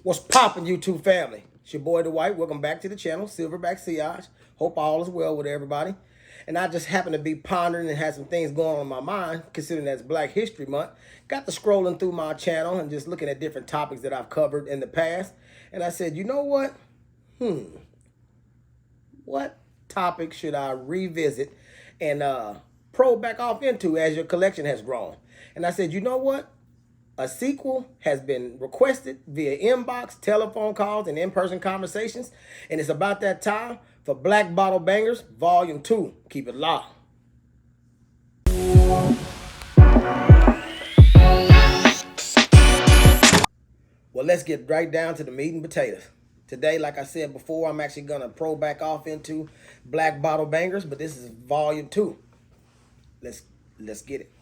What's poppin', YouTube family? It's your boy Dwight. Welcome back to the channel, Silverback Siage. Hope all is well with everybody. And I just happen to be pondering and had some things going on in my mind, considering that's Black History Month. Got to scrolling through my channel and just looking at different topics that I've covered in the past. And I said, you know what? What topic should I revisit and probe back off into as your collection has grown? And I said, you know what? A sequel has been requested via inbox, telephone calls, and in-person conversations, and it's about that time for Black Bottle Bangers Volume 2. Keep it locked. Well, let's get right down to the meat and potatoes. Today, like I said before, I'm actually going to probe back off into Black Bottle Bangers, but this is Volume 2. Let's get it.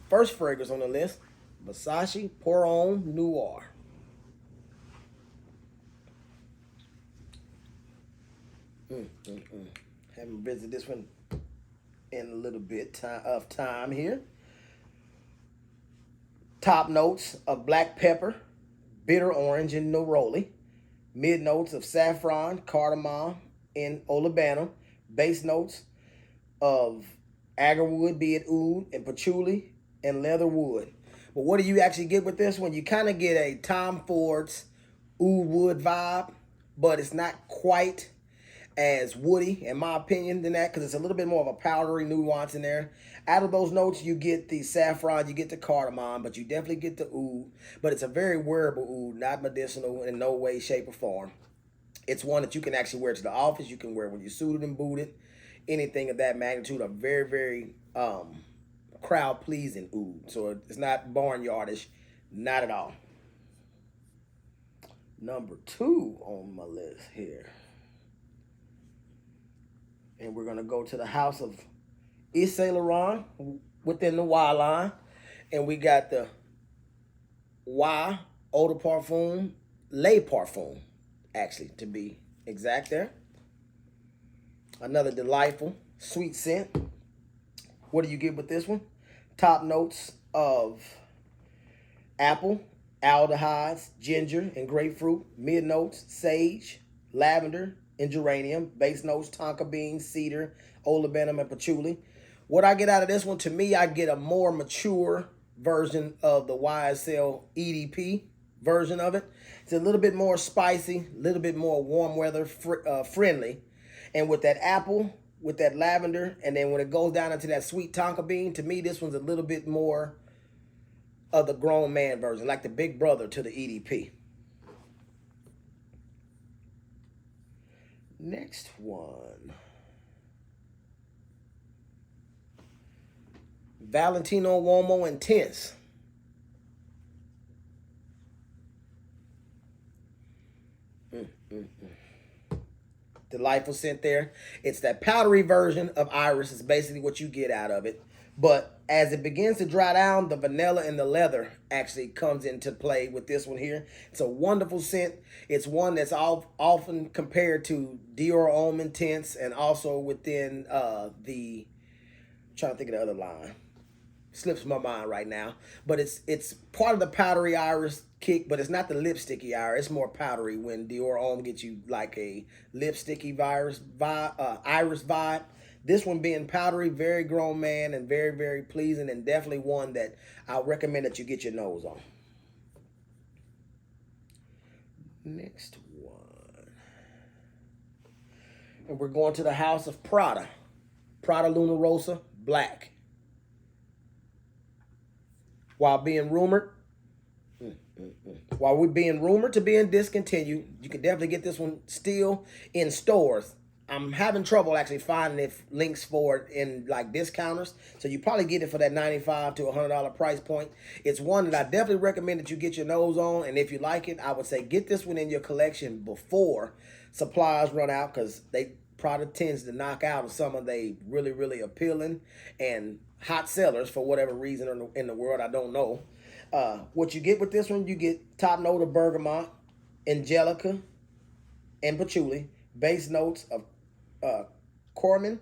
First fragrance on the list, Versace Pour Homme Noir. Haven't visited this one in a little bit of time here. Top notes of black pepper, bitter orange, and neroli. Mid notes of saffron, cardamom, and olibanum. Base notes of agarwood, be it oud, and patchouli, and leather wood. But what do you actually get with this one? You kind of get a Tom Ford's oud wood vibe, but it's not quite as woody, in my opinion, than that, because it's a little bit more of a powdery nuance in there. Out of those notes, you get the saffron, you get the cardamom, but you definitely get the oud. But it's a very wearable oud, not medicinal in no way, shape, or form. It's one that you can actually wear to the office. You can wear when you're suited and booted. Anything of that magnitude. A very, very crowd-pleasing oud. So it's not barnyardish, not at all. Number 2 on my list here. And we're going to go to the house of Yves Saint Laurent within the Y line. And we got the Y Eau de Parfum, Le Parfum, actually, to be exact there. Another delightful, sweet scent. What do you get with this one? Top notes of apple, aldehydes, ginger, and grapefruit. Mid notes, sage, lavender, and geranium. Base notes, tonka beans, cedar, olibanum, and patchouli. What I get out of this one, to me, I get a more mature version of the YSL EDP version of it. It's a little bit more spicy, a little bit more warm weather friendly. And with that apple, with that lavender, and then when it goes down into that sweet tonka bean, to me, this one's a little bit more of the grown man version, like the big brother to the EDP. Next one. Valentino Uomo Intense. Delightful scent there. It's that powdery version of Iris is basically what you get out of it. But as it begins to dry down, the vanilla and the leather actually comes into play with this one here. It's a wonderful scent. It's one that's often compared to Dior Homme Intense, and also within the, I'm trying to think of the other line. Slips my mind right now, but it's part of the powdery iris kick, but it's not the lipsticky iris. It's more powdery when Dior Homme gets you like a lipsticky iris vibe. This one being powdery, very grown man, and very, very pleasing, and definitely one that I recommend that you get your nose on. Next one, and we're going to the house of Prada. Prada Luna Rossa Black. While we're being rumored to being discontinued, you can definitely get this one still in stores. I'm having trouble actually finding links for it in like discounters, so you probably get it for that $95 to $100 price point. It's one that I definitely recommend that you get your nose on, and if you like it, I would say get this one in your collection before supplies run out, because Prada tends to knock out some of they really, really appealing and hot sellers for whatever reason in the world, I don't know. What you get with this one, you get top note of bergamot, angelica, and patchouli. Base notes of cormon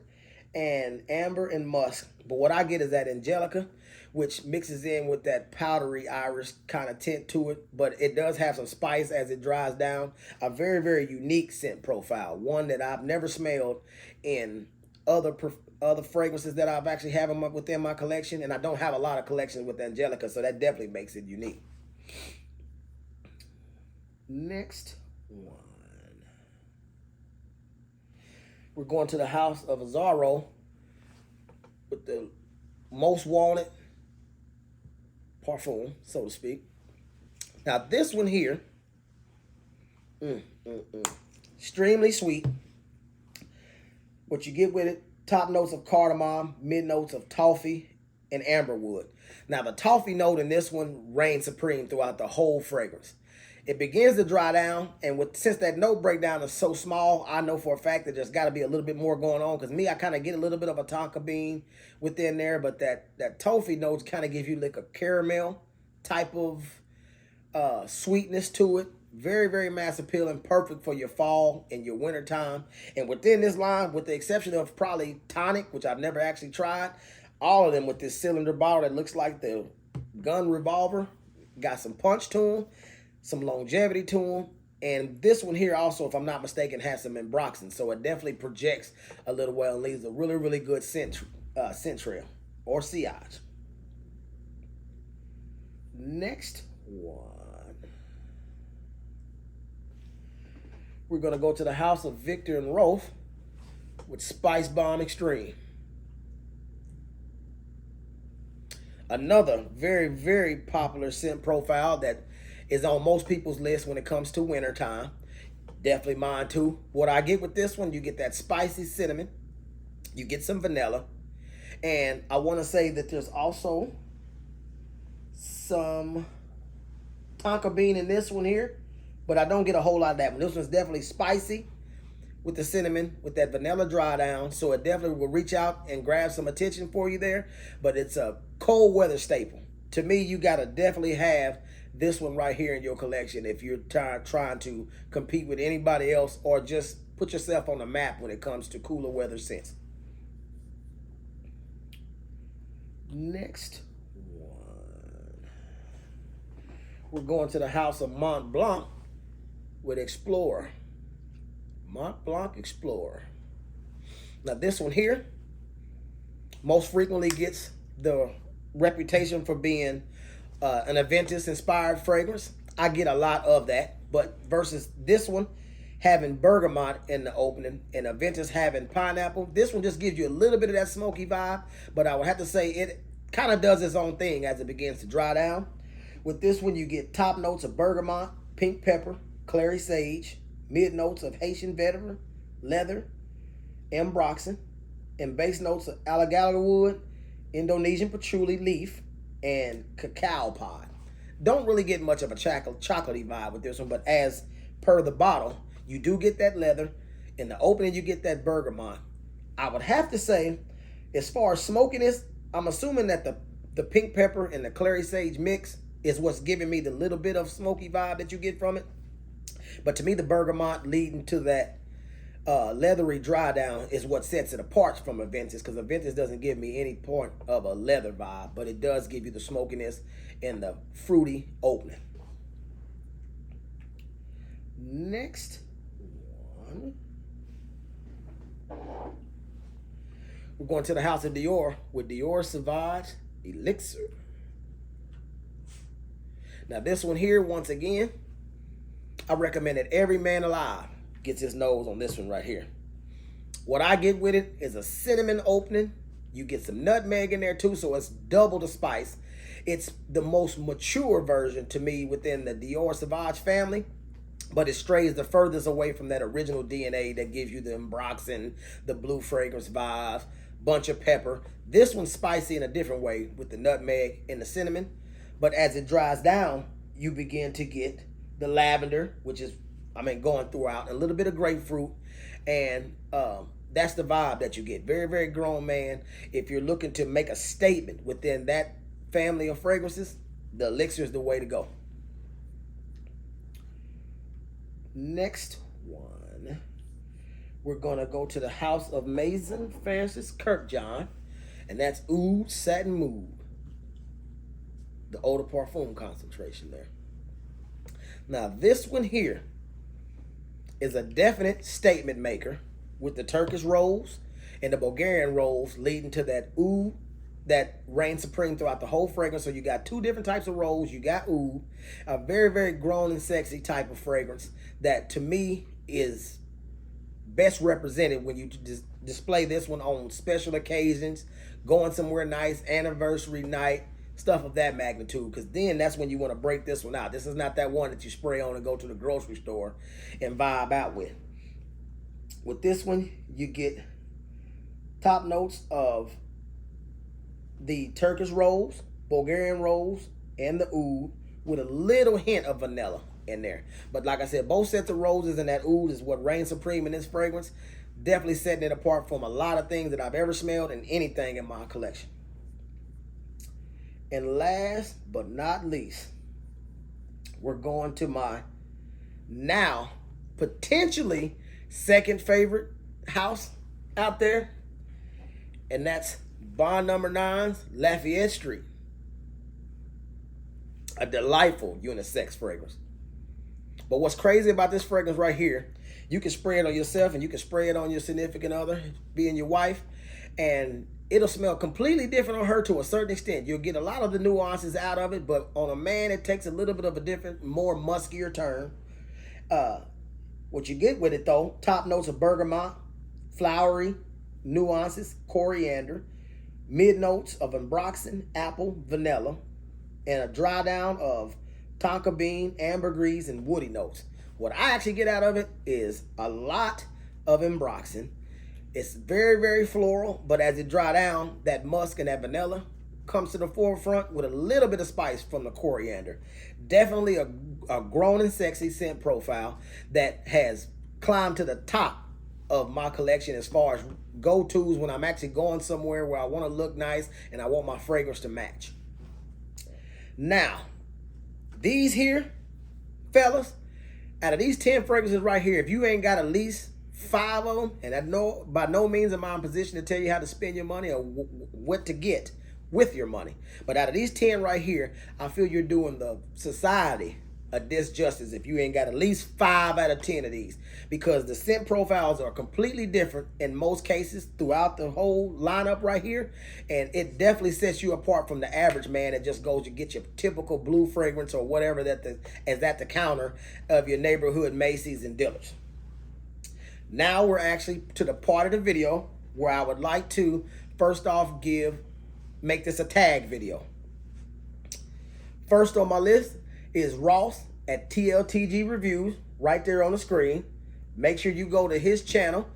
and amber and musk. But what I get is that angelica which mixes in with that powdery iris kind of tint to it, but it does have some spice as it dries down. A very, very unique scent profile, one that I've never smelled in other fragrances that I've actually have within my collection, and I don't have a lot of collections with Angelica, so that definitely makes it unique. Next one. We're going to the house of Azzaro with the most wanted parfum, so to speak. Now this one here, extremely sweet. What you get with it, top notes of cardamom, mid notes of toffee, and amberwood. Now the toffee note in this one reigns supreme throughout the whole fragrance. It begins to dry down, and since that note breakdown is so small, I know for a fact that there's got to be a little bit more going on, because me, I kind of get a little bit of a tonka bean within there, but that toffee notes kind of give you like a caramel type of sweetness to it. Very, very mass appealing, perfect for your fall and your winter time. And within this line, with the exception of probably Tonic, which I've never actually tried, all of them with this cylinder bottle that looks like the gun revolver, got some punch to them, some longevity to them, and this one here also, if I'm not mistaken, has some ambroxan, so it definitely projects a little well and leaves a really, really good scent trail or sillage. Next one, we're gonna go to the house of Viktor and Rolf with Spice Bomb Extreme. Another very, very popular scent profile that is on most people's list when it comes to winter time. Definitely mine too. What I get with this one, you get that spicy cinnamon, you get some vanilla, and I want to say that there's also some tonka bean in this one here, but I don't get a whole lot of that one. This one's definitely spicy with the cinnamon, with that vanilla dry down, so it definitely will reach out and grab some attention for you there, but it's a cold weather staple. To me, you gotta definitely have this one right here in your collection if you're trying to compete with anybody else or just put yourself on the map when it comes to cooler weather scents. Next one. We're going to the house of Mont Blanc with Explorer. Mont Blanc Explorer. Now this one here most frequently gets the reputation for being an Aventus inspired fragrance. I get a lot of that, but versus this one having bergamot in the opening and Aventus having pineapple, this one just gives you a little bit of that smoky vibe, but I would have to say it kind of does its own thing as it begins to dry down. With this one, you get top notes of bergamot, pink pepper, clary sage, mid notes of Haitian vetiver, leather, ambroxan, and base notes of alligator wood, Indonesian patchouli leaf, and cacao pod. Don't really get much of a chocolatey vibe with this one, but as per the bottle, you do get that leather. In the opening, you get that bergamot. I would have to say, as far as smokiness, I'm assuming that the pink pepper and the clary sage mix is what's giving me the little bit of smoky vibe that you get from it. But to me, the bergamot leading to that leathery dry down is what sets it apart from Aventus, because Aventus doesn't give me any point of a leather vibe, but it does give you the smokiness and the fruity opening. Next one, we're going to the house of Dior with Dior Sauvage Elixir. Now this one here, once again, I recommend that every man alive gets his nose on this one right here. What I get with it is a cinnamon opening. You get some nutmeg in there too, so it's double the spice. It's the most mature version to me within the Dior Sauvage family, but it strays the furthest away from that original DNA that gives you the ambroxan, the blue fragrance vibes, bunch of pepper. This one's spicy in a different way with the nutmeg and the cinnamon, but as it dries down, you begin to get the lavender, which is, going throughout, a little bit of grapefruit, and that's the vibe that you get. Very, very grown man. If you're looking to make a statement within that family of fragrances, the Elixir is the way to go. Next one, we're gonna go to the house of Maison Francis Kurkdjian, and that's Oud Satin Mood. the Eau de Parfum concentration there. Now this one here is a definite statement maker with the Turkish rose and the Bulgarian rose leading to that oud that reigns supreme throughout the whole fragrance. So you got two different types of rose. You got oud, a very, very grown and sexy type of fragrance that to me is best represented when you display this one on special occasions, going somewhere nice, anniversary night, stuff of that magnitude, because then that's when you want to break this one out. This is not that one that you spray on and go to the grocery store and vibe out with. With this one, you get top notes of the Turkish rose, Bulgarian rose, and the oud with a little hint of vanilla in there. But like I said, both sets of roses and that oud is what reigns supreme in this fragrance. Definitely setting it apart from a lot of things that I've ever smelled and anything in my collection. And last but not least, we're going to my now potentially second favorite house out there, and that's Bond No. 9's Lafayette Street. A delightful unisex fragrance. But what's crazy about this fragrance right here, you can spray it on yourself and you can spray it on your significant other, being your wife, and it'll smell completely different on her to a certain extent. You'll get a lot of the nuances out of it, but on a man, it takes a little bit of a different, more muskier turn. What you get with it, though, top notes of bergamot, flowery nuances, coriander, mid notes of ambroxan, apple, vanilla, and a dry down of tonka bean, ambergris, and woody notes. What I actually get out of it is a lot of ambroxan. It's very, very floral, but as it dry down, that musk and that vanilla comes to the forefront with a little bit of spice from the coriander. Definitely a grown and sexy scent profile that has climbed to the top of my collection as far as go-tos when I'm actually going somewhere where I want to look nice and I want my fragrance to match. Now, these here, fellas, out of these 10 fragrances right here, if you ain't got at least 5 of them, and by no means am I in position to tell you how to spend your money or what to get with your money, but out of these 10 right here, I feel you're doing the society a disjustice if you ain't got at least 5 out of 10 of these, because the scent profiles are completely different in most cases throughout the whole lineup right here, and it definitely sets you apart from the average man that just goes to get your typical blue fragrance or whatever that is at the counter of your neighborhood Macy's and Dillard's. Now we're actually to the part of the video where I would like to first off make this a tag video. First on my list is Ross at TLTG Reviews, right there on the screen. Make sure you go to his channel,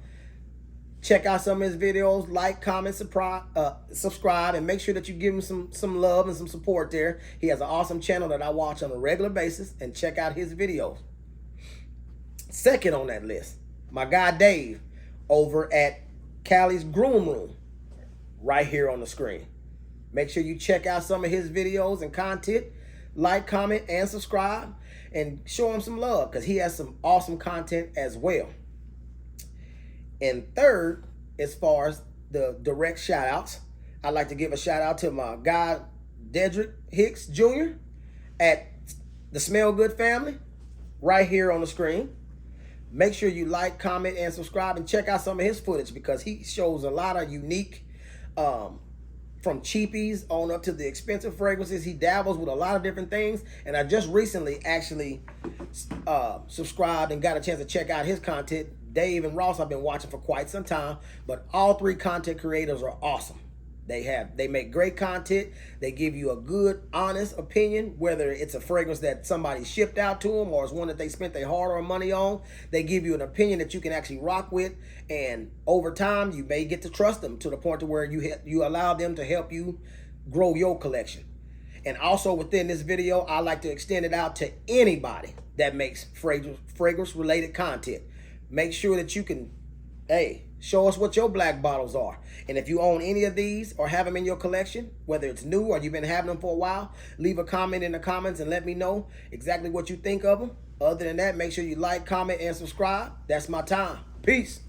check out some of his videos, like, comment, subscribe, and make sure that you give him some love and some support there. He has an awesome channel that I watch on a regular basis, and check out his videos. Second on that list, my guy Dave over at Callie's Groom Room, right here on the screen. Make sure you check out some of his videos and content. Like, comment, and subscribe, and show him some love because he has some awesome content as well. And third, as far as the direct shout outs, I'd like to give a shout out to my guy Dedrick Hicks Jr. at the Smell Good Family, right here on the screen. Make sure you like, comment, and subscribe, and check out some of his footage because he shows a lot of unique from cheapies on up to the expensive fragrances. He dabbles with a lot of different things, and I just recently actually subscribed and got a chance to check out his content. Dave and Ross I've been watching for quite some time, but all 3 content creators are awesome. They make great content. They give you a good, honest opinion, whether it's a fragrance that somebody shipped out to them or it's one that they spent their hard-earned money on. They give you an opinion that you can actually rock with, and over time, you may get to trust them to the point to where you allow them to help you grow your collection. And also within this video, I like to extend it out to anybody that makes fragrance-related content. Make sure that you can, show us what your black bottles are. And if you own any of these or have them in your collection, whether it's new or you've been having them for a while, leave a comment in the comments and let me know exactly what you think of them. Other than that, make sure you like, comment, and subscribe. That's my time. Peace.